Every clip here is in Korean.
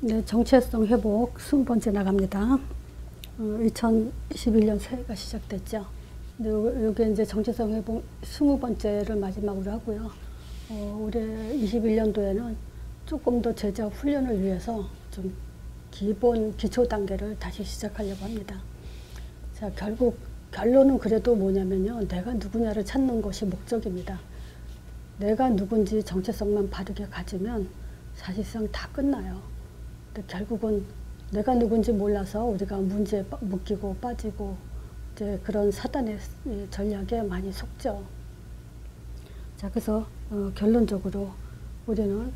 네, 정체성 회복 20번째 나갑니다. 2021년 새해가 시작됐죠. 요게 이제 정체성 회복 20번째를 마지막으로 하고요. 올해 21년도에는 조금 더 제자 훈련을 위해서 좀 기본 기초 단계를 다시 시작하려고 합니다. 자, 결국 결론은 그래도 뭐냐면요. 내가 누구냐를 찾는 것이 목적입니다. 내가 누군지 정체성만 바르게 가지면 사실상 다 끝나요. 근데 결국은 내가 누군지 몰라서 우리가 문제에 묶이고 빠지고 이제 그런 사단의 전략에 많이 속죠. 자, 그래서 결론적으로 우리는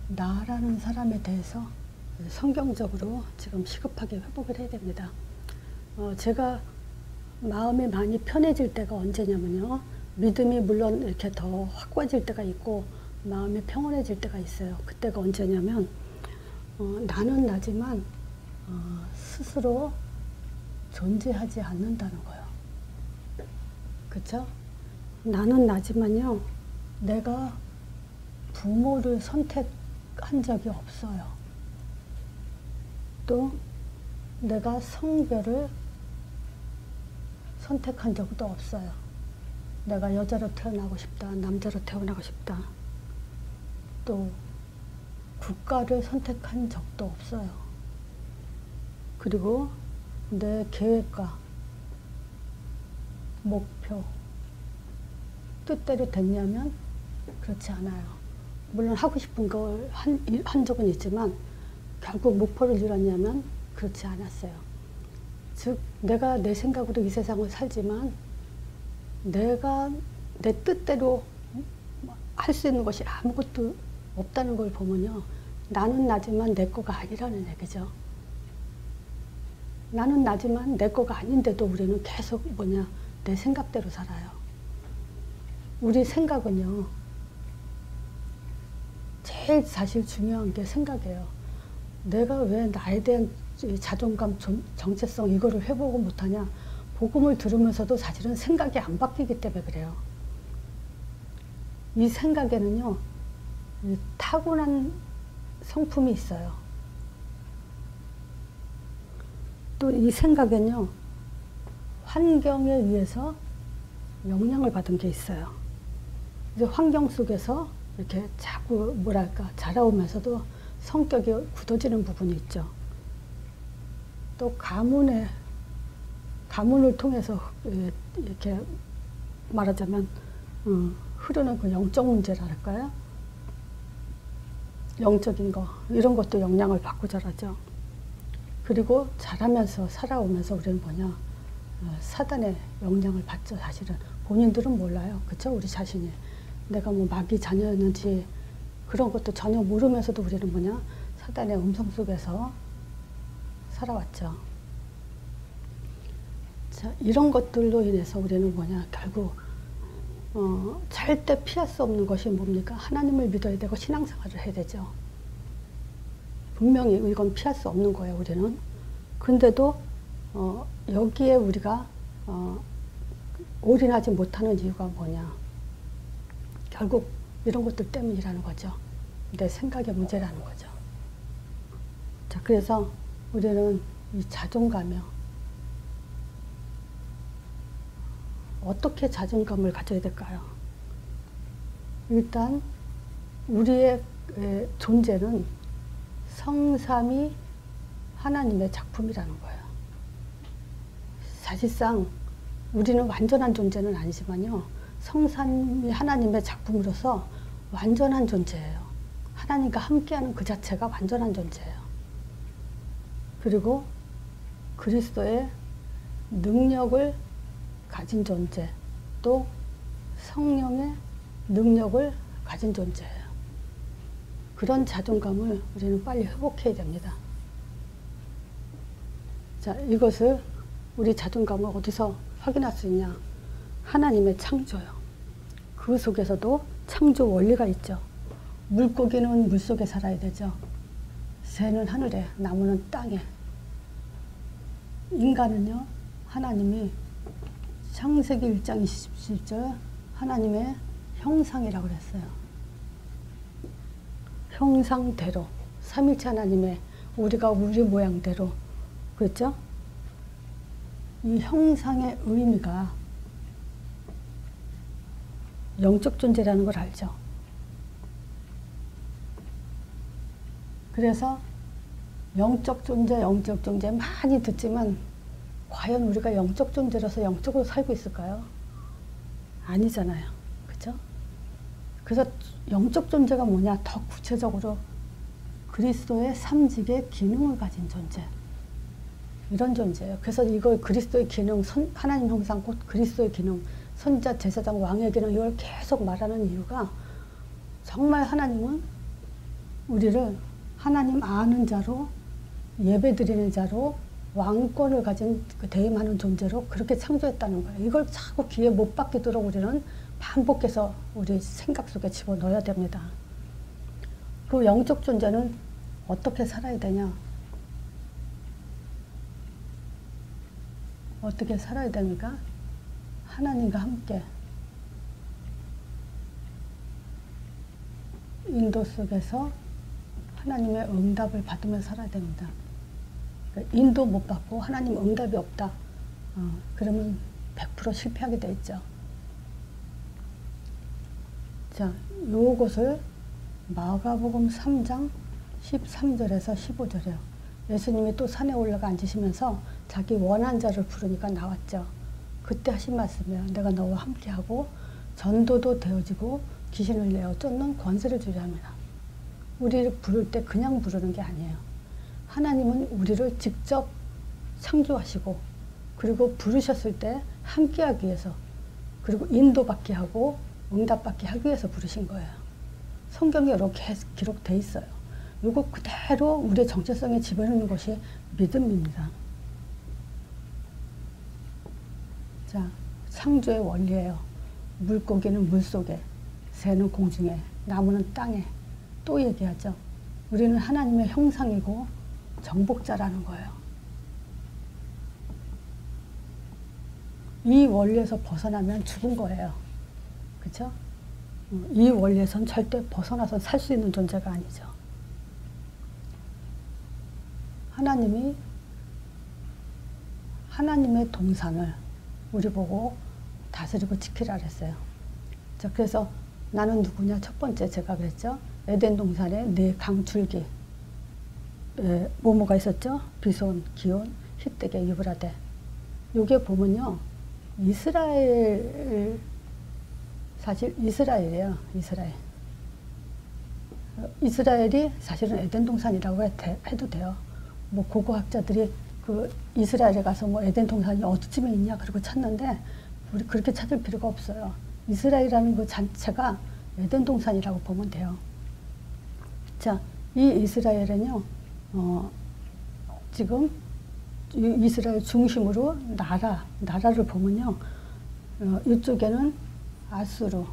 나라는 사람에 대해서 성경적으로 지금 시급하게 회복을 해야 됩니다. 제가 마음이 많이 편해질 때가 언제냐면요. 믿음이 물론 이렇게 더 확고해질 때가 있고 마음이 평온해질 때가 있어요. 그때가 언제냐면 나는 나지만 스스로 존재하지 않는다는 거예요. 그쵸? 나는 나지만요. 내가 부모를 선택한 적이 없어요. 또 내가 성별을 선택한 적도 없어요. 내가 여자로 태어나고 싶다, 남자로 태어나고 싶다. 또 국가를 선택한 적도 없어요. 그리고 내 계획과 목표, 뜻대로 됐냐면 그렇지 않아요. 물론 하고 싶은 걸 한 적은 있지만 결국 목표를 이뤘냐면 그렇지 않았어요. 즉 내가 내 생각으로 이 세상을 살지만 내가 내 뜻대로 할 수 있는 것이 아무것도 없다는 걸 보면요. 나는 나지만 내 거가 아니라는 얘기죠. 나는 나지만 내 거가 아닌데도 우리는 계속 내 생각대로 살아요. 우리 생각은요. 제일 사실 중요한 게 생각이에요. 내가 왜 나에 대한 자존감, 정체성 이거를 회복을 못하냐. 복음을 들으면서도 사실은 생각이 안 바뀌기 때문에 그래요. 이 생각에는요. 타고난 성품이 있어요. 또 이 생각에는요. 환경에 의해서 영향을 받은 게 있어요. 이제 환경 속에서 이렇게 자꾸 자라오면서도 성격이 굳어지는 부분이 있죠. 또 가문을 통해서 이렇게 말하자면 흐르는 그 영적 문제랄까요? 영적인 거 이런 것도 영향을 받고 자라죠. 그리고 자라면서 살아오면서 우리는 사단의 영향을 받죠. 사실은 본인들은 몰라요. 그렇죠? 우리 자신이 내가 마귀 자녀였는지 그런 것도 전혀 모르면서도 우리는 사단의 음성 속에서 살아왔죠. 자, 이런 것들로 인해서 우리는 결국 절대 피할 수 없는 것이 뭡니까? 하나님을 믿어야 되고 신앙생활을 해야 되죠. 분명히 이건 피할 수 없는 거예요, 우리는. 근데도 여기에 우리가 올인하지 못하는 이유가 뭐냐? 결국 이런 것들 때문이라는 거죠. 내 생각의 문제라는 거죠. 자, 그래서 우리는 이 자존감이요. 어떻게 자존감을 가져야 될까요? 일단 우리의 존재는 성삼위 하나님의 작품이라는 거예요. 사실상 우리는 완전한 존재는 아니지만요. 성삼위 하나님의 작품으로서 완전한 존재예요. 하나님과 함께하는 그 자체가 완전한 존재예요. 그리고 그리스도의 능력을 가진 존재, 또 성령의 능력을 가진 존재예요. 그런 자존감을 우리는 빨리 회복해야 됩니다. 자, 이것을 우리 자존감을 어디서 확인할 수 있냐? 하나님의 창조요. 그 속에서도 창조 원리가 있죠. 물고기는 물속에 살아야 되죠. 새는 하늘에, 나무는 땅에. 인간은요, 하나님이 창세기 1장 27절 하나님의 형상이라고 그랬어요. 형상대로, 삼일체 하나님의 우리가 우리 모양대로, 그렇죠? 이 형상의 의미가 영적 존재라는 걸 알죠. 그래서 영적 존재 많이 듣지만 과연 우리가 영적 존재로서 영적으로 살고 있을까요? 아니잖아요. 그죠? 그래서 영적 존재가 뭐냐? 더 구체적으로 그리스도의 삼직의 기능을 가진 존재. 이런 존재예요. 그래서 이걸 그리스도의 기능, 하나님 형상 곧 그리스도의 기능, 선지자, 제사장, 왕의 기능 이걸 계속 말하는 이유가 정말 하나님은 우리를 하나님 아는 자로 예배드리는 자로 왕권을 가진 대임하는 존재로 그렇게 창조했다는 거예요. 이걸 자꾸 귀에 못 박히도록 우리는 반복해서 우리 생각 속에 집어넣어야 됩니다. 그 영적 존재는 어떻게 살아야 되냐? 어떻게 살아야 됩니까? 하나님과 함께 인도 속에서 하나님의 응답을 받으며 살아야 됩니다. 인도 못 받고 하나님 응답이 없다. 그러면 100% 실패하게 돼 있죠. 자, 요것을 마가복음 3장 13절에서 15절이에요. 예수님이 또 산에 올라가 앉으시면서 자기 원한 자를 부르니까 나왔죠. 그때 하신 말씀이에요. 내가 너와 함께하고 전도도 되어지고 귀신을 내어 쫓는 권세를 주려 합니다. 우리를 부를 때 그냥 부르는 게 아니에요. 하나님은 우리를 직접 창조하시고 그리고 부르셨을 때 함께하기 위해서 그리고 인도받게 하고 응답받게 하기 위해서 부르신 거예요. 성경에 이렇게 기록돼 있어요. 이거 그대로 우리의 정체성에 집어넣는 것이 믿음입니다. 자, 창조의 원리예요. 물고기는 물속에, 새는 공중에, 나무는 땅에. 또 얘기하죠. 우리는 하나님의 형상이고 정복자라는 거예요. 이 원리에서 벗어나면 죽은 거예요. 그렇죠? 이 원리에선 절대 벗어나서 살 수 있는 존재가 아니죠. 하나님이 하나님의 동산을 우리 보고 다스리고 지키라 그랬어요. 자, 그래서 나는 누구냐? 첫 번째 제가 그랬죠. 에덴 동산에 네 강줄기 뭐뭐가 있었죠? 비손, 기온, 히데게, 유브라데. 요게 보면요. 이스라엘 사실 이스라엘이에요. 이스라엘. 이스라엘이 사실은 에덴 동산이라고 해도 돼요. 뭐 고고학자들이 그 이스라엘에 가서 뭐 에덴 동산이 어디쯤에 있냐 그러고 찾는데 우리 그렇게 찾을 필요가 없어요. 이스라엘이라는 그 자체가 에덴 동산이라고 보면 돼요. 자, 이 이스라엘은요, 지금 이스라엘 중심으로 나라를 보면요, 이쪽에는 아수르,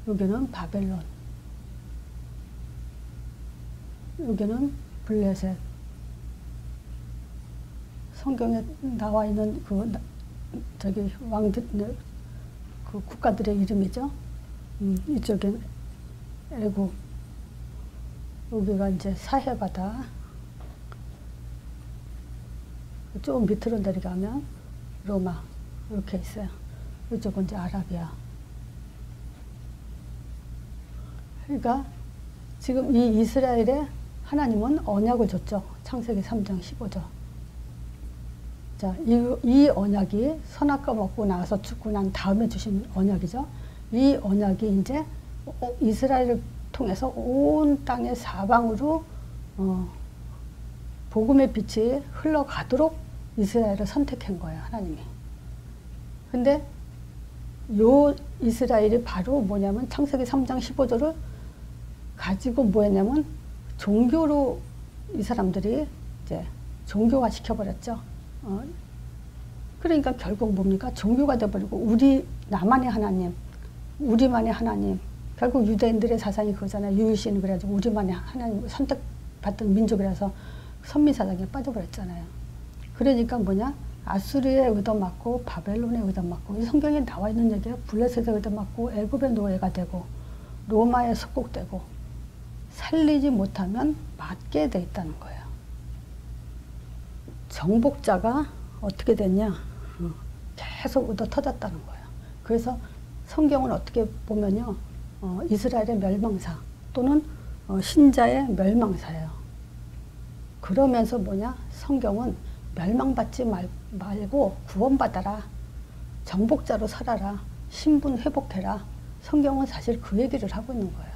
여기는 바벨론, 여기는 블레셋. 성경에 나와 있는 저기 왕들, 그 국가들의 이름이죠. 이쪽엔 애국, 여기가 이제 사해바다. 좀 밑으로 내려가면 로마 이렇게 있어요. 이쪽은 이제 아라비아. 그러니까 지금 이 이스라엘에 하나님은 언약을 줬죠. 창세기 3장 15절. 자, 이 언약이 선악과 먹고 나서 죽고 난 다음에 주신 언약이죠. 이 언약이 이제 이스라엘을 통해서 온 땅의 사방으로 복음의 빛이 흘러가도록 이스라엘을 선택한 거예요, 하나님이. 근데 요 이스라엘이 바로 뭐냐면 창세기 3장 15절을 가지고 뭐였냐면 종교로 이 사람들이 이제 종교화 시켜버렸죠. 그러니까 결국 뭡니까? 종교가 돼버리고 나만의 하나님, 우리만의 하나님. 결국 유대인들의 사상이 그거잖아요. 유일신 그래가지고 우리만의 하나님 선택받던 민족이라서 선민사상에 빠져버렸잖아요. 그러니까 뭐냐? 아수르에 얻어맞고 바벨론에 얻어맞고 이 성경에 나와 있는 얘기가 블레셋에 얻어맞고 애굽의 노예가 되고 로마에 속국되고 살리지 못하면 맞게 돼 있다는 거예요. 정복자가 어떻게 됐냐? 계속 얻어 터졌다는 거예요. 그래서 성경은 어떻게 보면요, 이스라엘의 멸망사 또는 신자의 멸망사예요. 그러면서 뭐냐? 성경은 멸망받지 말고 구원받아라. 정복자로 살아라. 신분 회복해라. 성경은 사실 그 얘기를 하고 있는 거예요.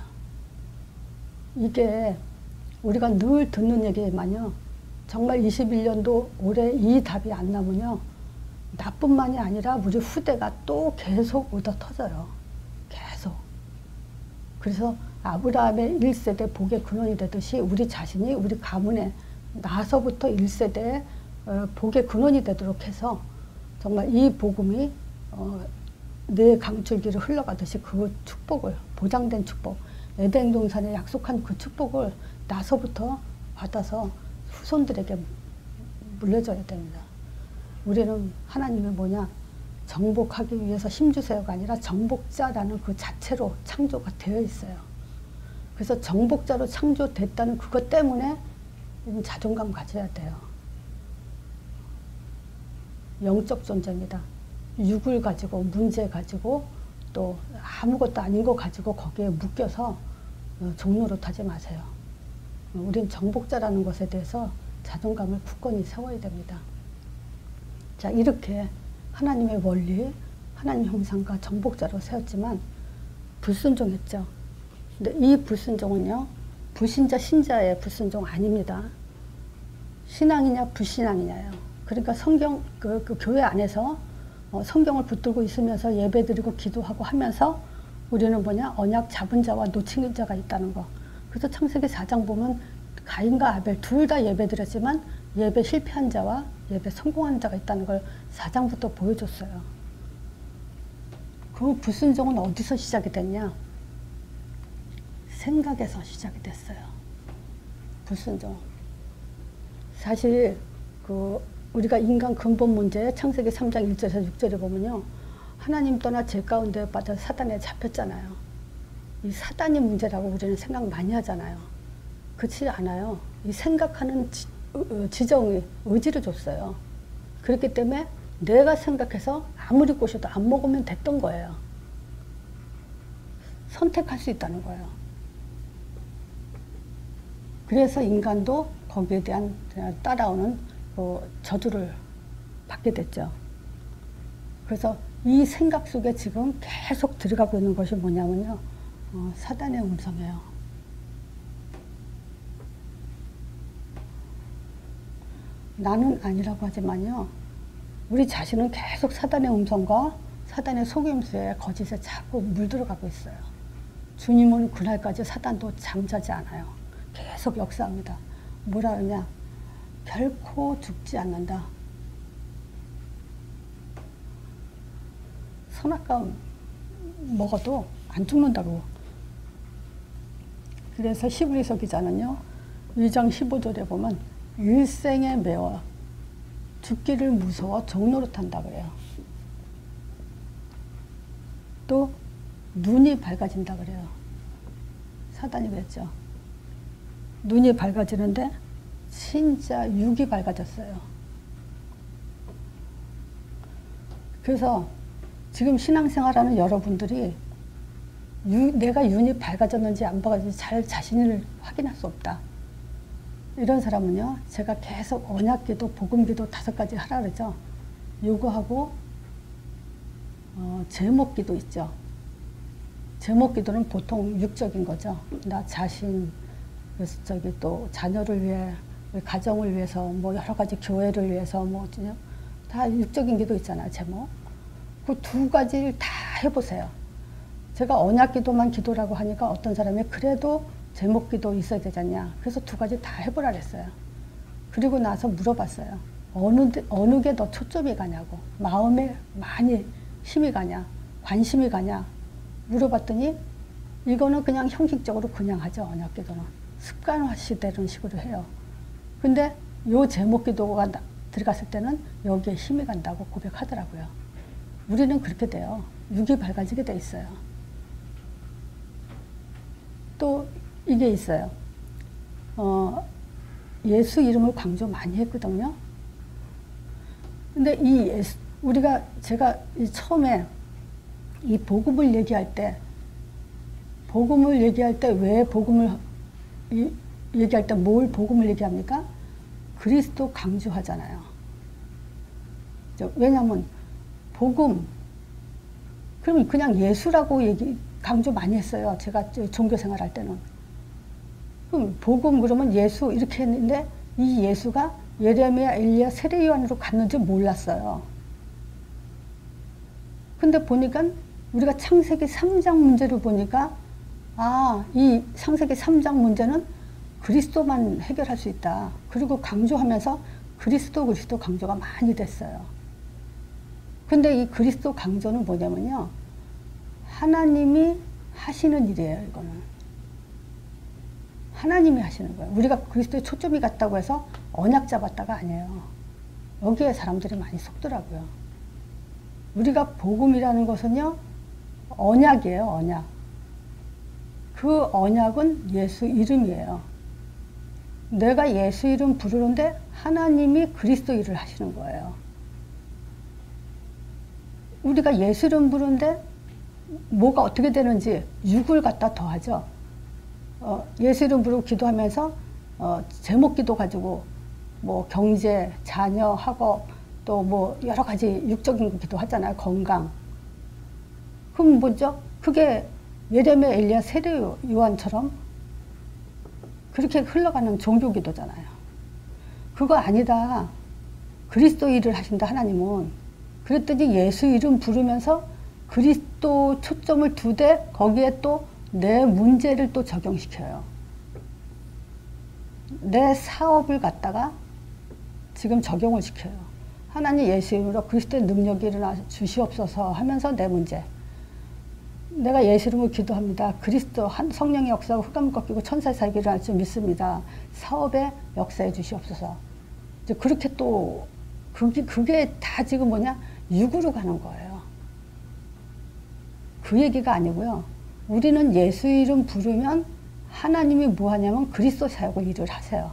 이게 우리가 늘 듣는 얘기만요. 정말 21년도 올해 이 답이 안 나면요. 나뿐만이 아니라 우리 후대가 또 계속 얻어 터져요. 계속. 그래서 아브라함의 1세대 복의 근원이 되듯이 우리 자신이 우리 가문에 나서부터 1세대의 복의 근원이 되도록 해서 정말 이 복음이 내 강줄기를 흘러가듯이 그 축복을, 보장된 축복, 에덴 동산에 약속한 그 축복을 나서부터 받아서 후손들에게 물려줘야 됩니다. 우리는 하나님이 뭐냐? 정복하기 위해서 힘주세요가 아니라 정복자라는 그 자체로 창조가 되어 있어요. 그래서 정복자로 창조됐다는 그것 때문에 자존감 가져야 돼요. 영적 존재입니다. 육을 가지고, 문제 가지고, 또 아무것도 아닌 거 가지고 거기에 묶여서 종노릇하지 마세요. 우린 정복자라는 것에 대해서 자존감을 굳건히 세워야 됩니다. 자, 이렇게 하나님의 원리, 하나님 형상과 정복자로 세웠지만 불순종했죠. 근데 이 불순종은요, 불신자, 신자의 불순종 아닙니다. 신앙이냐, 불신앙이냐요. 그러니까 성경, 그 교회 안에서 성경을 붙들고 있으면서 예배드리고 기도하고 하면서 우리는 뭐냐? 언약 잡은 자와 놓친 자가 있다는 거. 그래서 창세기 4장 보면 가인과 아벨 둘 다 예배드렸지만 예배 실패한 자와 예배 성공한 자가 있다는 걸 4장부터 보여줬어요. 그 불순종은 어디서 시작이 됐냐? 생각에서 시작이 됐어요. 불순종. 사실 우리가 인간 근본 문제 창세기 3장 1절에서 6절에 보면요. 하나님 떠나 죄 가운데 빠져 사단에 잡혔잖아요. 이 사단이 문제라고 우리는 생각 많이 하잖아요. 그렇지 않아요. 이 생각하는 지정이 의지를 줬어요. 그렇기 때문에 내가 생각해서 아무리 꼬셔도 안 먹으면 됐던 거예요. 선택할 수 있다는 거예요. 그래서 인간도 거기에 대한 따라오는 저주를 받게 됐죠. 그래서 이 생각 속에 지금 계속 들어가고 있는 것이 뭐냐면요. 사단의 음성이에요. 나는 아니라고 하지만요. 우리 자신은 계속 사단의 음성과 사단의 속임수에 거짓에 자꾸 물들어가고 있어요. 주님은 그날까지 사단도 잠자지 않아요. 계속 역사합니다. 뭐라 그러냐? 결코 죽지 않는다. 선악과음 먹어도 안 죽는다고. 그래서 히브리서 기자는요. 2장 15절에 보면 일생에 매워 죽기를 무서워 종노릇한다 그래요. 또 눈이 밝아진다 그래요. 사단이 그랬죠. 눈이 밝아지는데 진짜 육이 밝아졌어요. 그래서 지금 신앙생활하는 여러분들이 내가 윤이 밝아졌는지 안 밝아졌는지 잘 자신을 확인할 수 없다. 이런 사람은요. 제가 계속 언약기도 복음기도 5가지 하라 그러죠. 요거하고 제목기도 있죠. 제목기도는 보통 육적인 거죠. 나 자신, 그래서 또 자녀를 위해, 가정을 위해서, 뭐 여러 가지 교회를 위해서, 뭐 다 육적인 기도 있잖아요. 제목. 그 2가지를 다 해보세요. 제가 언약기도만 기도라고 하니까 어떤 사람이 그래도 제목기도 있어야 되잖냐. 그래서 2가지 다 해보라 그랬어요. 그리고 나서 물어봤어요. 어느 게 더 초점이 가냐고. 마음에 많이 힘이 가냐. 관심이 가냐. 물어봤더니 이거는 그냥 형식적으로 그냥 하죠. 언약기도는. 습관화시되는 식으로 해요. 근데 요 제목기도가 들어갔을 때는 여기에 힘이 간다고 고백하더라고요. 우리는 그렇게 돼요. 육이 밝아지게 돼 있어요. 또 이게 있어요. 예수 이름을 강조 많이 했거든요. 근데 제가 처음에 이 복음을 얘기할 때 왜 복음을 얘기할 때 뭘 복음을 얘기합니까? 그리스도 강조하잖아요. 왜냐하면 복음, 그러면 그냥 예수라고 강조 많이 했어요. 제가 종교 생활할 때는. 그럼 복음 그러면 예수 이렇게 했는데 이 예수가 예레미야, 엘리야, 세례요한으로 갔는지 몰랐어요. 근데 보니까 우리가 창세기 3장 문제를 보니까 이 창세기 3장 문제는 그리스도만 해결할 수 있다. 그리고 강조하면서 그리스도 강조가 많이 됐어요. 근데 이 그리스도 강조는 뭐냐면요. 하나님이 하시는 일이에요, 이거는. 하나님이 하시는 거예요. 우리가 그리스도에 초점이 갔다고 해서 언약 잡았다가 아니에요. 여기에 사람들이 많이 속더라고요. 우리가 복음이라는 것은요, 언약이에요, 언약. 그 언약은 예수 이름이에요. 내가 예수 이름 부르는데 하나님이 그리스도 일을 하시는 거예요. 우리가 예수 이름 부르는데 뭐가 어떻게 되는지 육을 갖다 더하죠. 예수 이름 부르고 기도하면서 제목 기도 가지고 뭐 경제, 자녀, 학업 또 뭐 여러 가지 육적인 기도하잖아요. 건강. 그럼 뭐죠? 그게 예레미야, 엘리야, 세례요한처럼 그렇게 흘러가는 종교 기도잖아요. 그거 아니다. 그리스도 일을 하신다, 하나님은. 그랬더니 예수 이름 부르면서 그리스도 초점을 두되 거기에 또 내 문제를 또 적용시켜요. 내 사업을 갖다가 지금 적용을 시켜요. 하나님 예수 이름으로 그리스도의 능력이 일어나 주시옵소서 하면서 내 문제. 내가 예수 이름으로 기도합니다. 그리스도 성령의 역사하고 흑암을 꺾이고 천사의 사역이 일어날 줄 믿습니다. 사업에 역사해 주시옵소서. 이제 그렇게 또 그게 다 지금 뭐냐? 육으로 가는 거예요. 그 얘기가 아니고요. 우리는 예수 이름 부르면 하나님이 뭐 하냐면 그리스도 사역을 일을 하세요.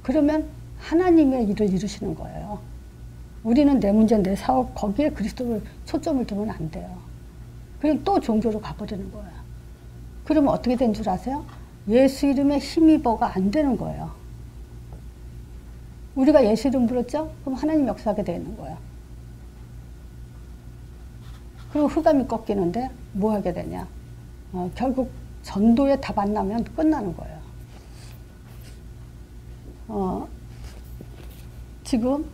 그러면 하나님의 일을 이루시는 거예요. 우리는 내 문제, 내 사업 거기에 그리스도를 초점을 두면 안 돼요. 그냥 또 종교로 가버리는 거예요. 그러면 어떻게 된 줄 아세요? 예수 이름에 힘입어가 안 되는 거예요. 우리가 예수 이름 불렀죠? 그럼 하나님 역사하게 되어 있는 거예요. 그리고 흑암이 꺾이는데 뭐 하게 되냐? 결국 전도에 답 안 나면 끝나는 거예요. 지금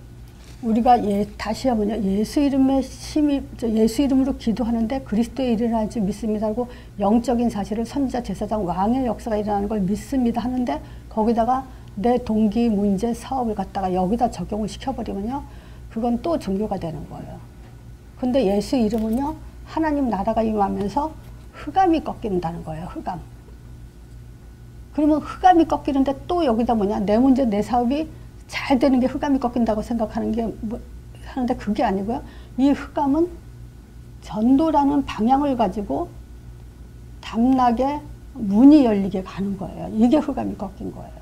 우리가 다시 하면요. 예수 이름으로 기도하는데 그리스도의 일을 일어날 줄 믿습니다 하고 영적인 사실을 선지자, 제사장, 왕의 역사가 일어나는 걸 믿습니다 하는데 거기다가 내 동기, 문제, 사업을 갖다가 여기다 적용을 시켜버리면요. 그건 또 종교가 되는 거예요. 근데 예수 이름은요. 하나님 나라가 임하면서 흑암이 꺾인다는 거예요. 흑암. 그러면 흑암이 꺾이는데 또 여기다 뭐냐. 내 문제, 내 사업이 잘 되는 게 흑암이 꺾인다고 생각하는 게 하는데 그게 아니고요. 이 흑암은 전도라는 방향을 가지고 담나게 문이 열리게 가는 거예요. 이게 흑암이 꺾인 거예요.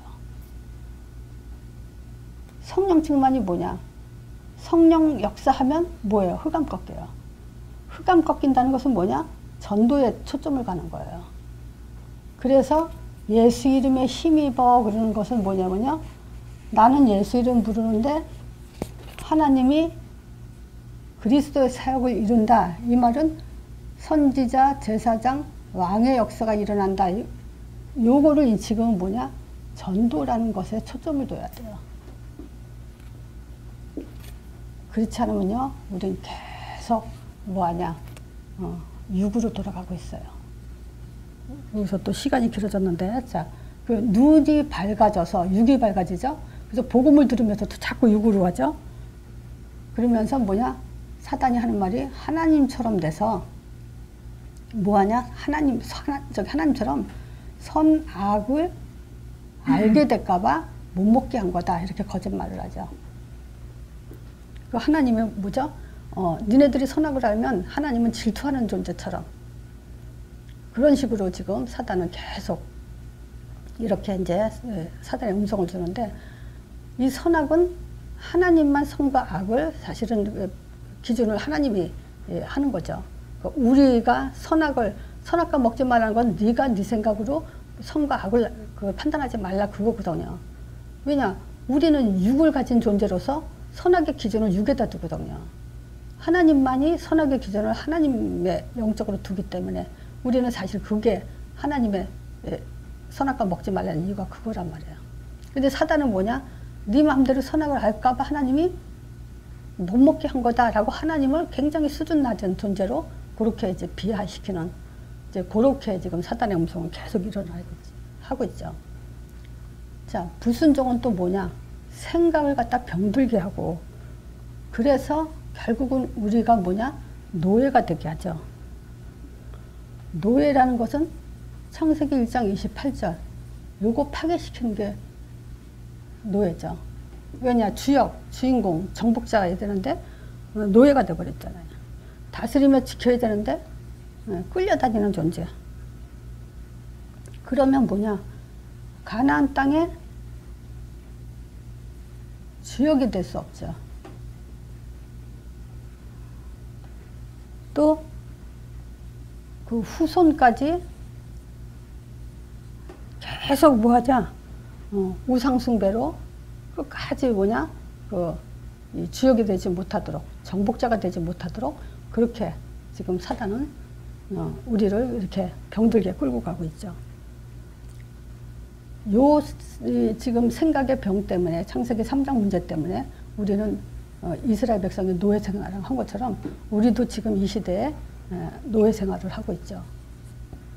성령 충만이 뭐냐? 성령 역사하면 뭐예요? 흑암 꺾여요. 흑암 꺾인다는 것은 뭐냐? 전도에 초점을 가는 거예요. 그래서 예수 이름에 힘입어 그러는 것은 뭐냐면요. 나는 예수 이름 부르는데 하나님이 그리스도의 사역을 이룬다. 이 말은 선지자, 제사장, 왕의 역사가 일어난다. 요거를 지금은 뭐냐? 전도라는 것에 초점을 둬야 돼요. 그렇지 않으면요, 우린 계속 뭐하냐, 육으로 돌아가고 있어요. 여기서 또 시간이 길어졌는데, 자, 그 눈이 밝아져서 육이 밝아지죠. 그래서 복음을 들으면서도 자꾸 육으로 하죠. 그러면서 뭐냐, 사단이 하는 말이 하나님처럼 돼서 뭐하냐, 하나님처럼 선악을 알게 될까봐 못 먹게 한 거다. 이렇게 거짓말을 하죠. 그 하나님은 뭐죠? 니네들이 선악을 알면 하나님은 질투하는 존재처럼 그런 식으로 지금 사단은 계속 이렇게 이제 사단의 음성을 주는데, 이 선악은 하나님만 선과 악을 사실은 기준을 하나님이 하는 거죠. 우리가 선악과 먹지 말라는 건 네가 네 생각으로 선과 악을 판단하지 말라 그거거든요. 왜냐? 우리는 육을 가진 존재로서 선악의 기준을 육에다 두거든요. 하나님만이 선악의 기준을 하나님의 영적으로 두기 때문에 우리는 사실 그게 하나님의 선악과 먹지 말라는 이유가 그거란 말이에요. 근데 사단은 뭐냐? 네 마음대로 선악을 할까봐 하나님이 못 먹게 한 거다라고 하나님을 굉장히 수준 낮은 존재로 그렇게 이제 비하시키는, 이제 그렇게 지금 사단의 음성은 계속 일어나고 있죠. 자, 불순종은 또 뭐냐? 생각을 갖다 병들게 하고, 그래서 결국은 우리가 뭐냐? 노예가 되게 하죠. 노예라는 것은 창세기 1장 28절 요거 파괴시키는 게 노예죠. 왜냐? 주인공, 정복자가 해야 되는데 노예가 돼버렸잖아요. 다스리며 지켜야 되는데 끌려다니는 존재. 그러면 뭐냐? 가나안 땅에 주역이 될 수 없죠. 또 그 후손까지 계속 뭐하자? 우상숭배로 끝까지 뭐냐? 이 주역이 되지 못하도록, 정복자가 되지 못하도록 그렇게 지금 사단은 우리를 이렇게 병들게 끌고 가고 있죠. 지금 생각의 병 때문에, 창세기 3장 문제 때문에 우리는 이스라엘 백성이 노예 생활을 한 것처럼 우리도 지금 이 시대에 노예 생활을 하고 있죠.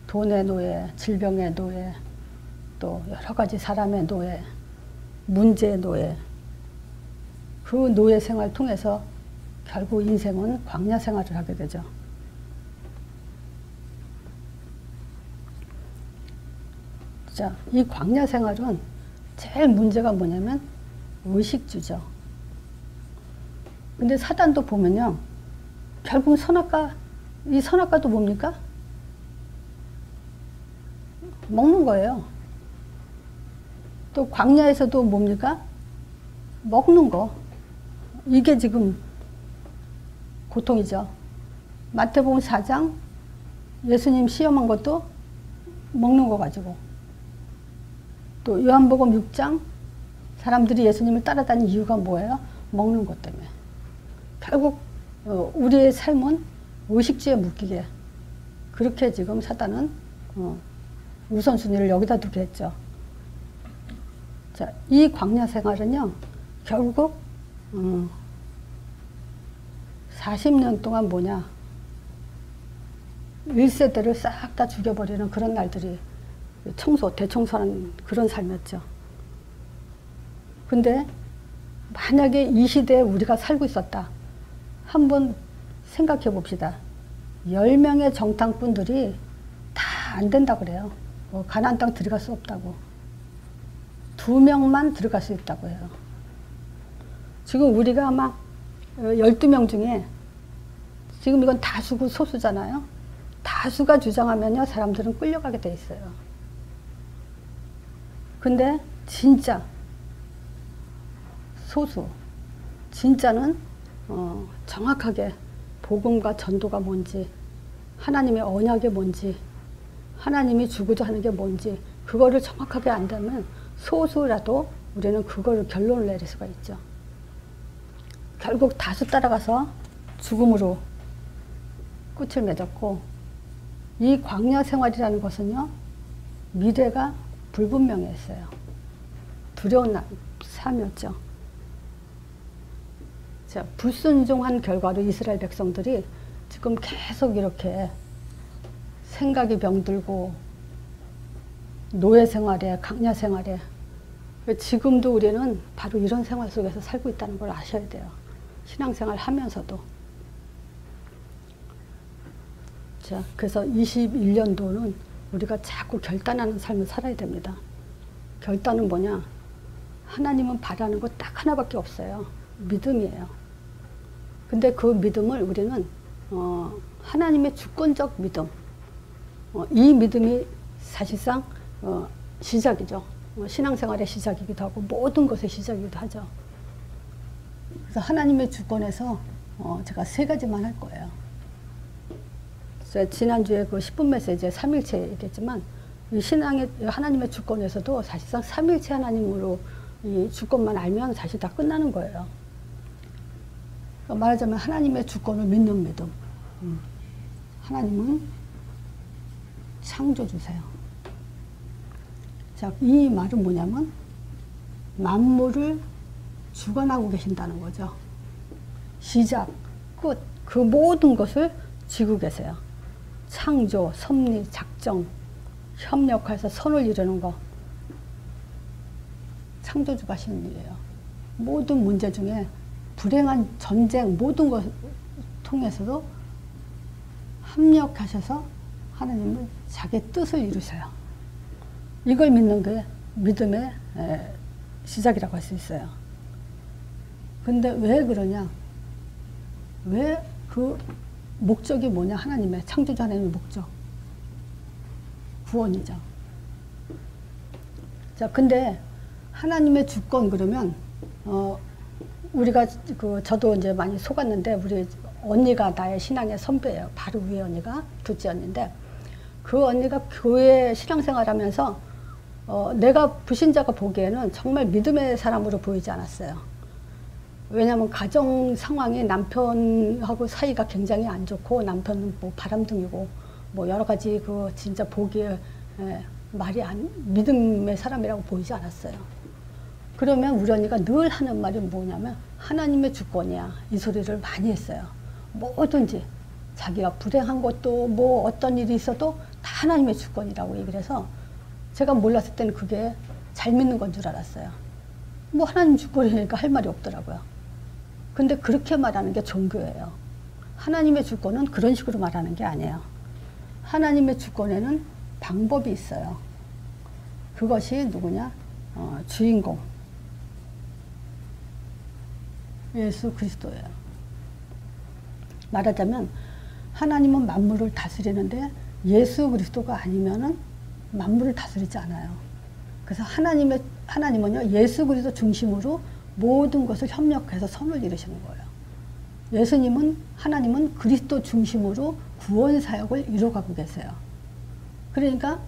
돈의 노예, 질병의 노예, 또 여러 가지 사람의 노예, 문제의 노예. 그 노예 생활 통해서 결국 인생은 광야 생활을 하게 되죠. 자, 이 광야 생활은 제일 문제가 뭐냐면 의식주죠. 근데 사단도 보면요, 결국 이 선악과도 뭡니까? 먹는 거예요. 또 광야에서도 뭡니까? 먹는 거. 이게 지금 고통이죠. 마태복음 4장 예수님 시험한 것도 먹는 거 가지고, 또 요한복음 6장 사람들이 예수님을 따라다니는 이유가 뭐예요? 먹는 것 때문에. 결국 우리의 삶은 의식주에 묶이게, 그렇게 지금 사단은 우선순위를 여기다 두게 했죠. 자, 이 광야 생활은요, 결국 40년 동안 뭐냐? 1세대를 싹 다 죽여버리는 그런 날들이 대청소하는 그런 삶이었죠. 근데 만약에 이 시대에 우리가 살고 있었다. 한번 생각해 봅시다. 10명의 정탐꾼들이 다 안 된다 그래요. 가나안 땅 들어갈 수 없다고. 2명만 들어갈 수 있다고 해요. 지금 우리가 아마 12명 중에, 지금 이건 다수고 소수잖아요. 다수가 주장하면요, 사람들은 끌려가게 돼 있어요. 근데 진짜 소수, 진짜는 정확하게 복음과 전도가 뭔지, 하나님의 언약이 뭔지, 하나님이 주고자 하는 게 뭔지 그거를 정확하게 안다면 소수라도 우리는 그거를 결론을 내릴 수가 있죠. 결국 다수 따라가서 죽음으로 끝을 맺었고, 이 광야 생활이라는 것은요, 미래가 불분명했어요. 두려운 삶이었죠. 자, 불순종한 결과로 이스라엘 백성들이 지금 계속 이렇게 생각이 병들고 노예 생활에, 광야 생활에, 지금도 우리는 바로 이런 생활 속에서 살고 있다는 걸 아셔야 돼요. 신앙생활 하면서도. 자, 그래서 21년도는 우리가 자꾸 결단하는 삶을 살아야 됩니다. 결단은 뭐냐? 하나님은 바라는 거 딱 하나밖에 없어요. 믿음이에요. 근데 그 믿음을 우리는 하나님의 주권적 믿음, 이 믿음이 사실상 시작이죠. 신앙생활의 시작이기도 하고 모든 것의 시작이기도 하죠. 그래서 하나님의 주권에서 제가 3가지만 할 거예요. 지난주에 그 10분 메시지에 삼일체 얘기했지만 이 신앙의 하나님의 주권에서도 사실상 삼일체 하나님으로 이 주권만 알면 사실 다 끝나는 거예요. 그러니까 말하자면 하나님의 주권을 믿는 믿음. 하나님은 창조주세요. 자, 이 말은 뭐냐면 만물을 주관하고 계신다는 거죠. 시작, 끝, 그 모든 것을 쥐고 계세요. 창조, 섭리, 작정, 협력해서 선을 이루는 거. 창조주가 하시는 일이에요. 모든 문제 중에 불행한 전쟁 모든 것 통해서도 합력하셔서 하나님은 자기 뜻을 이루세요. 이걸 믿는 게 믿음의 시작이라고 할 수 있어요. 근데 왜 그러냐? 왜 그 목적이 뭐냐? 하나님의 창조주 하나님의 목적. 구원이죠. 자, 근데 하나님의 주권 그러면 우리가 저도 이제 많이 속았는데 우리 언니가 나의 신앙의 선배예요. 바로 위에 언니가 둘째 언니인데 그 언니가 교회 신앙생활하면서 내가 불신자가 보기에는 정말 믿음의 사람으로 보이지 않았어요. 왜냐하면 가정 상황이 남편하고 사이가 굉장히 안 좋고 남편은 뭐 바람둥이고 뭐 여러 가지 그 진짜 보기에 말이 믿음의 사람이라고 보이지 않았어요. 그러면 우리 언니가 늘 하는 말이 뭐냐면 하나님의 주권이야. 이 소리를 많이 했어요. 뭐든지 자기가 불행한 것도 뭐 어떤 일이 있어도 다 하나님의 주권이라고 얘기를 해서 제가 몰랐을 때는 그게 잘 믿는 건 줄 알았어요. 뭐 하나님 주권이니까 할 말이 없더라고요. 근데 그렇게 말하는 게 종교예요. 하나님의 주권은 그런 식으로 말하는 게 아니에요. 하나님의 주권에는 방법이 있어요. 그것이 누구냐? 주인공. 예수 그리스도예요. 말하자면 하나님은 만물을 다스리는데 예수 그리스도가 아니면은 만물을 다스리지 않아요. 그래서 하나님은요, 예수 그리스도 중심으로 모든 것을 협력해서 선을 이루시는 거예요. 하나님은 그리스도 중심으로 구원 사역을 이루어가고 계세요. 그러니까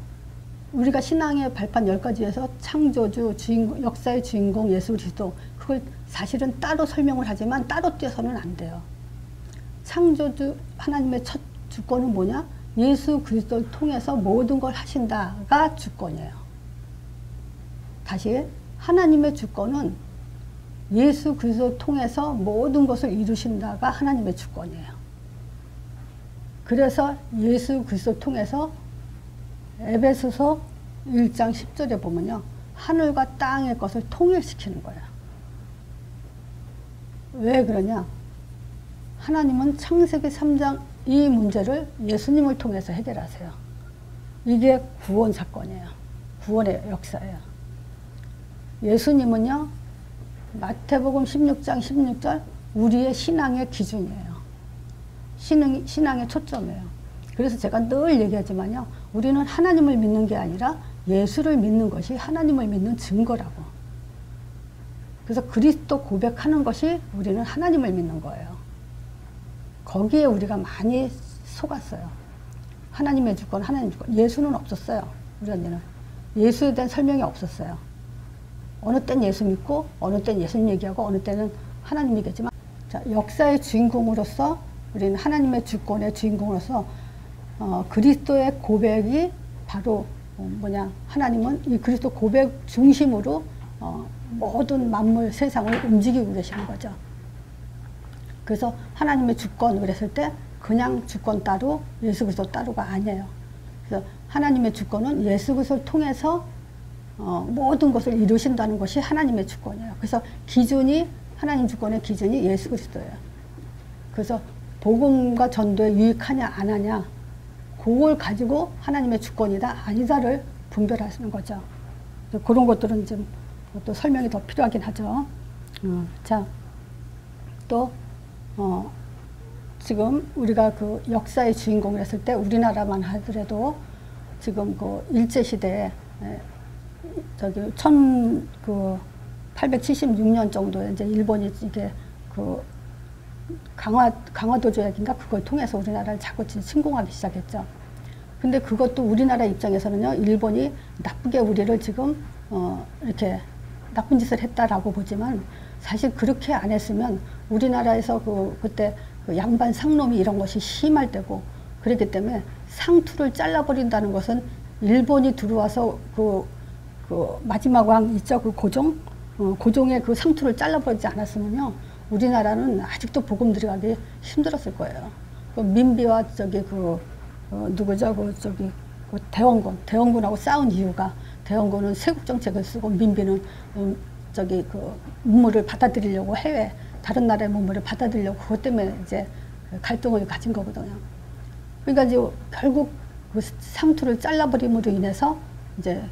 우리가 신앙의 발판 10가지에서 창조주, 주인공, 역사의 주인공 예수 그리스도, 그걸 사실은 따로 설명을 하지만 따로 떼서는 안 돼요. 창조주 하나님의 첫 주권은 뭐냐? 예수 그리스도를 통해서 모든 걸 하신다가 주권이에요. 다시 하나님의 주권은 예수 그리스도를 통해서 모든 것을 이루신다가 하나님의 주권이에요. 그래서 예수 그리스도를 통해서 에베소서 1장 10절에 보면요. 하늘과 땅의 것을 통일시키는 거예요. 왜 그러냐? 하나님은 창세기 3장 이 문제를 예수님을 통해서 해결하세요. 이게 구원 사건이에요. 구원의 역사예요. 예수님은요. 마태복음 16장 16절 우리의 신앙의 기준이에요. 신앙의 초점이에요. 그래서 제가 늘 얘기하지만요. 우리는 하나님을 믿는 게 아니라 예수를 믿는 것이 하나님을 믿는 증거라고. 그래서 그리스도 고백하는 것이 우리는 하나님을 믿는 거예요. 거기에 우리가 많이 속았어요. 하나님의 주권, 하나님 주권. 예수는 없었어요. 우리 언니는. 예수에 대한 설명이 없었어요. 어느 땐 예수 믿고 어느 땐 예수님 얘기하고 어느 때는 하나님 얘기했지만 자, 역사의 주인공으로서 우리는 하나님의 주권의 주인공으로서 그리스도의 고백이 바로 하나님은 이 그리스도 고백 중심으로 모든 만물 세상을 움직이고 계시는 거죠. 그래서 하나님의 주권 그랬을 때 그냥 주권 따로 예수 그리스도 따로가 아니에요. 그래서 하나님의 주권은 예수 그리스도를 통해서 모든 것을 이루신다는 것이 하나님의 주권이에요. 그래서 하나님 주권의 기준이 예수 그리스도예요. 그래서 복음과 전도에 유익하냐 안 하냐 그걸 가지고 하나님의 주권이다 아니다를 분별하시는 거죠. 그런 것들은 좀 또 설명이 더 필요하긴 하죠. 자, 또 지금 우리가 그 역사의 주인공을 했을 때 우리나라만 하더라도 지금 그 일제시대에 저기 876년 정도에 이제 일본이 이게 그 강화도 조약인가 그걸 통해서 우리나라를 자꾸 침공하기 시작했죠. 근데 그것도 우리나라 입장에서는요, 일본이 나쁘게 우리를 지금 이렇게 나쁜 짓을 했다라고 보지만, 사실 그렇게 안 했으면 우리나라에서 그때 그 양반 상놈이 이런 것이 심할 때고, 그렇기 때문에 상투를 잘라버린다는 것은 일본이 들어와서 그 마지막 왕 있죠, 그 고종의 그 상투를 잘라버리지 않았으면요, 우리나라는 아직도 복음 들어가기 힘들었을 거예요. 그 민비와 저기 누구죠? 그 대원군하고 싸운 이유가, 대원군은 세국 정책을 쓰고 민비는 저기 그 문물을 받아들이려고 다른 나라의 문물을 받아들이려고 그것 때문에 이제 갈등을 가진 거거든요. 그러니까 이제 결국 그 상투를 잘라버림으로 인해서 이제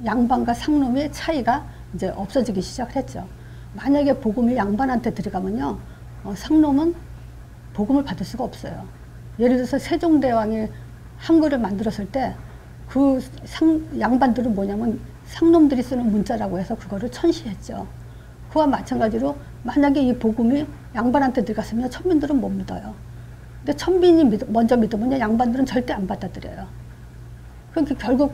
양반과 상놈의 차이가 이제 없어지기 시작했죠. 만약에 복음이 양반한테 들어가면요, 상놈은 복음을 받을 수가 없어요. 예를 들어서 세종대왕이 한글을 만들었을 때 그 양반들은 뭐냐면 상놈들이 쓰는 문자라고 해서 그거를 천시했죠. 그와 마찬가지로 만약에 이 복음이 양반한테 들어갔으면 천민들은 못 믿어요. 근데 천민이 먼저 믿으면 양반들은 절대 안 받아들여요. 그러니까 결국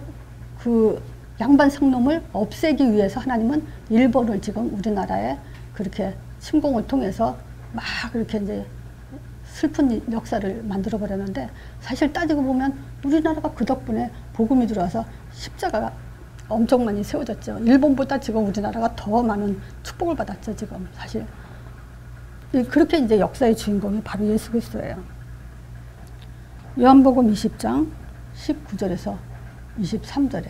그 양반 상놈을 없애기 위해서 하나님은 일본을 지금 우리나라에 그렇게 침공을 통해서 막 그렇게 이제 슬픈 역사를 만들어 버렸는데, 사실 따지고 보면 우리나라가 그 덕분에 복음이 들어와서 십자가가 엄청 많이 세워졌죠. 일본보다 지금 우리나라가 더 많은 축복을 받았죠, 지금. 사실 그렇게 이제 역사의 주인공이 바로 예수 그리스도예요. 요한복음 20장 19절에서 23절에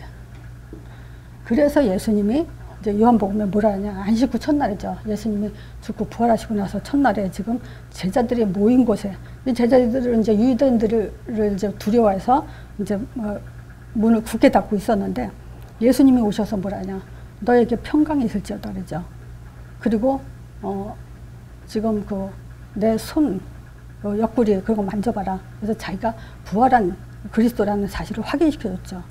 그래서 예수님이 이제 요한복음에 뭐라 하냐, 안식 후 첫날이죠. 예수님이 죽고 부활하시고 나서 첫날에 지금 제자들이 모인 곳에, 이 제자들은 이제 유대인들을 이제 두려워해서 이제 문을 굳게 닫고 있었는데, 예수님이 오셔서 뭐라 하냐, 너에게 평강이 있을지어다 그러죠. 그리고 지금 내 손 옆구리 그거 만져봐라. 그래서 자기가 부활한 그리스도라는 사실을 확인시켜줬죠.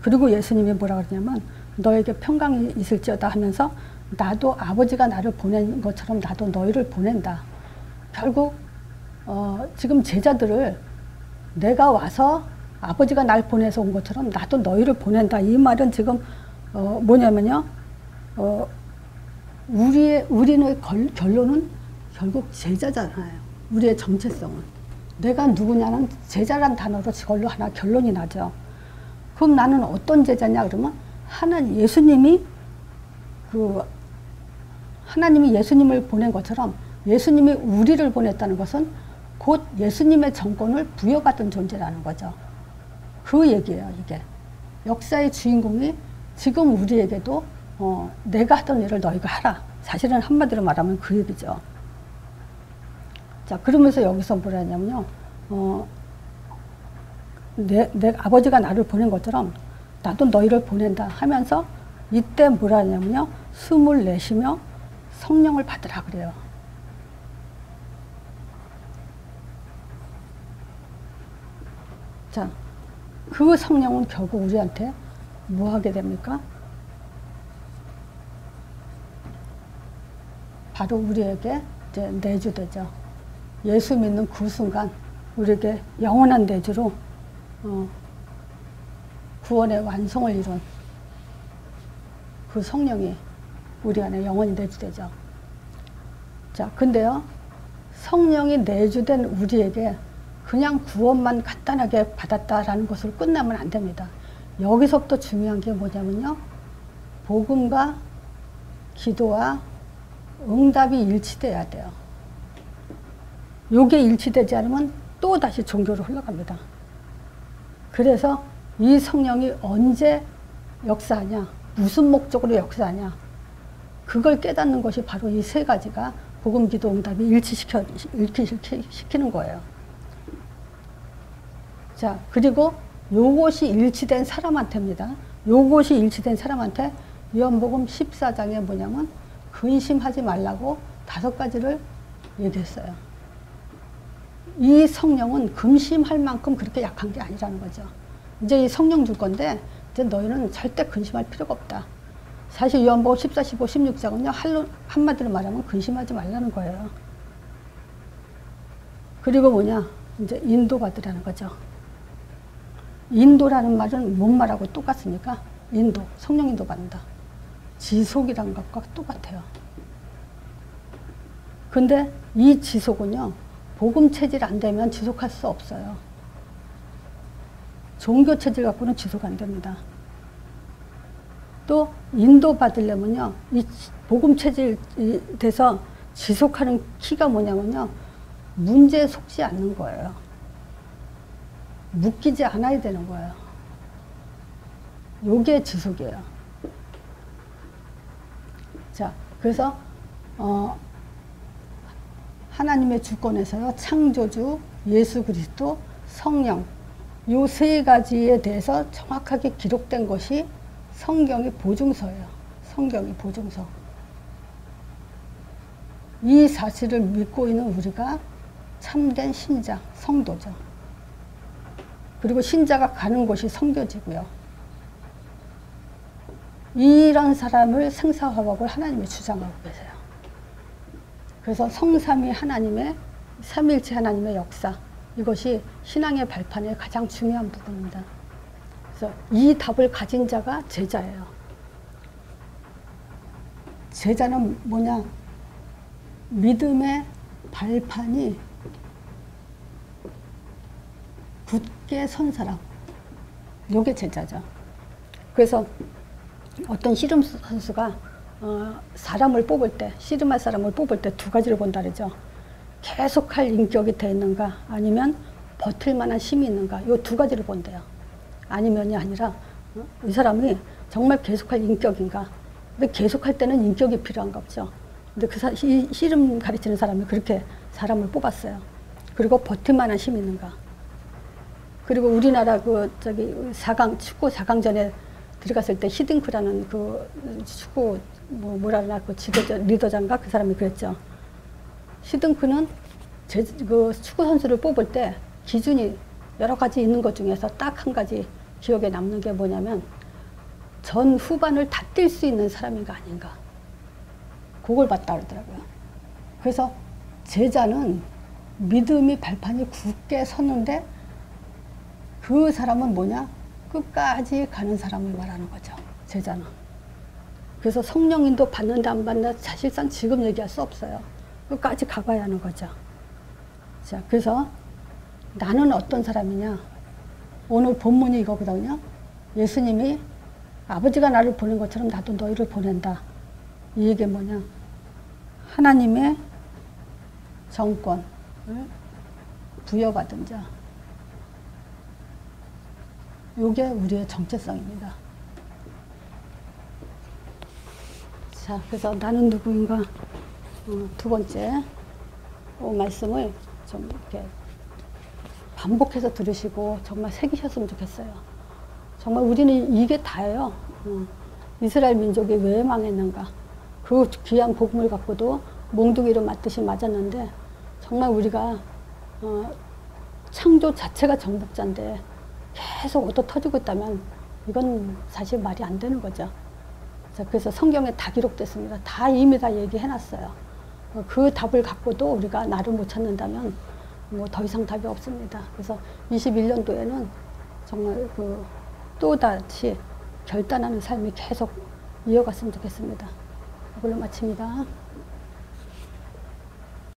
그리고 예수님이 뭐라 그러냐면, 너에게 평강이 있을지어다 하면서 나도 아버지가 나를 보낸 것처럼 나도 너희를 보낸다. 결국 지금 제자들을 내가 와서 아버지가 날 보내서 온 것처럼 나도 너희를 보낸다. 이 말은 지금 뭐냐면요, 우리의 결론은 결국 제자잖아요. 우리의 정체성은 내가 누구냐는 제자란 단어로 저걸로 하나 결론이 나죠. 그럼 나는 어떤 제자냐 그러면, 예수님이 예수님을 보낸 것처럼 예수님이 우리를 보냈다는 것은 곧 예수님의 정권을 부여받은 존재라는 거죠. 그 얘기예요, 이게. 역사의 주인공이 지금 우리에게도 내가 하던 일을 너희가 하라. 사실은 한마디로 말하면 그 얘기죠. 자, 그러면서 여기서 뭐라 하냐면요, 내 아버지가 나를 보낸 것처럼 나도 너희를 보낸다 하면서 이때 뭐라 하냐면요, 숨을 내쉬며 성령을 받으라 그래요. 자, 그 성령은 결국 우리한테 뭐 하게 됩니까? 바로 우리에게 이제 내주되죠. 예수 믿는 그 순간 우리에게 영원한 내주로 구원의 완성을 이룬 그 성령이 우리 안에 영원히 내주되죠. 자, 근데요, 성령이 내주된 우리에게 그냥 구원만 간단하게 받았다라는 것으로 끝나면 안 됩니다. 여기서부터 중요한 게 뭐냐면요, 복음과 기도와 응답이 일치돼야 돼요. 요게 일치되지 않으면 또 다시 종교로 흘러갑니다. 그래서 이 성령이 언제 역사하냐, 무슨 목적으로 역사하냐, 그걸 깨닫는 것이 바로 이 세 가지가 복음, 기도, 응답이 일치시키는 거예요. 자, 그리고 요것이 일치된 사람한테입니다. 요것이 일치된 사람한테 요한복음 14장에 뭐냐면 근심하지 말라고 5가지를 얘기했어요. 이 성령은 근심할 만큼 그렇게 약한 게 아니라는 거죠. 이제 이 성령 줄 건데, 이제 이제 너희는 절대 근심할 필요가 없다. 사실 요한복음 14, 15, 16장은요 한마디로 말하면 근심하지 말라는 거예요. 그리고 뭐냐 이제 인도받으라는 거죠. 인도라는 말은 뭔 말하고 똑같습니까? 인도, 성령 인도 받는다. 지속이란 것과 똑같아요. 근데 이 지속은요 복음 체질 안 되면 지속할 수 없어요. 종교 체질 갖고는 지속 안 됩니다. 또 인도 받으려면요 이 복음 체질 돼서 지속하는 키가 뭐냐면요 문제에 속지 않는 거예요. 묶이지 않아야 되는 거예요. 요게 지속이에요. 자, 그래서 하나님의 주권에서요 창조주, 예수 그리스도, 성령 요 세 가지에 대해서 정확하게 기록된 것이 성경의 보증서예요. 성경의 보증서. 이 사실을 믿고 있는 우리가 참된 신자, 성도죠. 그리고 신자가 가는 곳이 성교지고요. 이런 사람을 생사화복을 하나님이 주장하고 계세요. 그래서 성삼위 하나님의 삼일체 하나님의 역사 이것이 신앙의 발판의 가장 중요한 부분입니다. 그래서 이 답을 가진 자가 제자예요. 제자는 뭐냐? 믿음의 발판이 굳게 선 사람. 요게 제자죠. 그래서 어떤 씨름 선수가 사람을 뽑을 때, 씨름할 사람을 뽑을 때 두 가지를 본다 그러죠. 계속할 인격이 돼 있는가 아니면 버틸 만한 힘이 있는가 요 두 가지를 본대요. 아니면이 아니라 이 사람이 정말 계속할 인격인가. 근데 계속할 때는 인격이 필요한가 보죠. 근데 이 씨름 가르치는 사람이 그렇게 사람을 뽑았어요. 그리고 버틸 만한 힘이 있는가. 그리고 우리나라 축구 4강전에 들어갔을 때 히딩크라는 축구 뭐라 그 리더장가 그 사람이 그랬죠. 히딩크는 축구 선수를 뽑을 때 기준이 여러 가지 있는 것 중에서 딱 한 가지 기억에 남는 게 뭐냐면 전 후반을 다 뛸 수 있는 사람인가 아닌가. 그걸 봤다 그러더라고요. 그래서 제자는 믿음이 발판이 굳게 섰는데 그 사람은 뭐냐? 끝까지 가는 사람을 말하는 거죠. 제자는. 그래서 성령인도 받는다 안 받는다 사실상 지금 얘기할 수 없어요. 끝까지 가봐야 하는 거죠. 자, 그래서 나는 어떤 사람이냐? 오늘 본문이 이거거든요. 예수님이 아버지가 나를 보낸 것처럼 나도 너희를 보낸다. 이 얘기 뭐냐? 하나님의 정권을 부여받은 자. 요게 우리의 정체성입니다. 자, 그래서 나는 누구인가? 두 번째 말씀을 좀 이렇게 반복해서 들으시고 정말 새기셨으면 좋겠어요. 정말 우리는 이게 다예요. 이스라엘 민족이 왜 망했는가? 그 귀한 복음을 갖고도 몽둥이로 맞듯이 맞았는데 정말 우리가 창조 자체가 정복자인데 계속 얻어 터지고 있다면 이건 사실 말이 안 되는 거죠. 그래서 성경에 다 기록됐습니다. 다 이미 다 얘기해놨어요. 그 답을 갖고도 우리가 나를 못 찾는다면 뭐 더 이상 답이 없습니다. 그래서 21년도에는 정말 또다시 결단하는 삶이 계속 이어갔으면 좋겠습니다. 이걸로 마칩니다.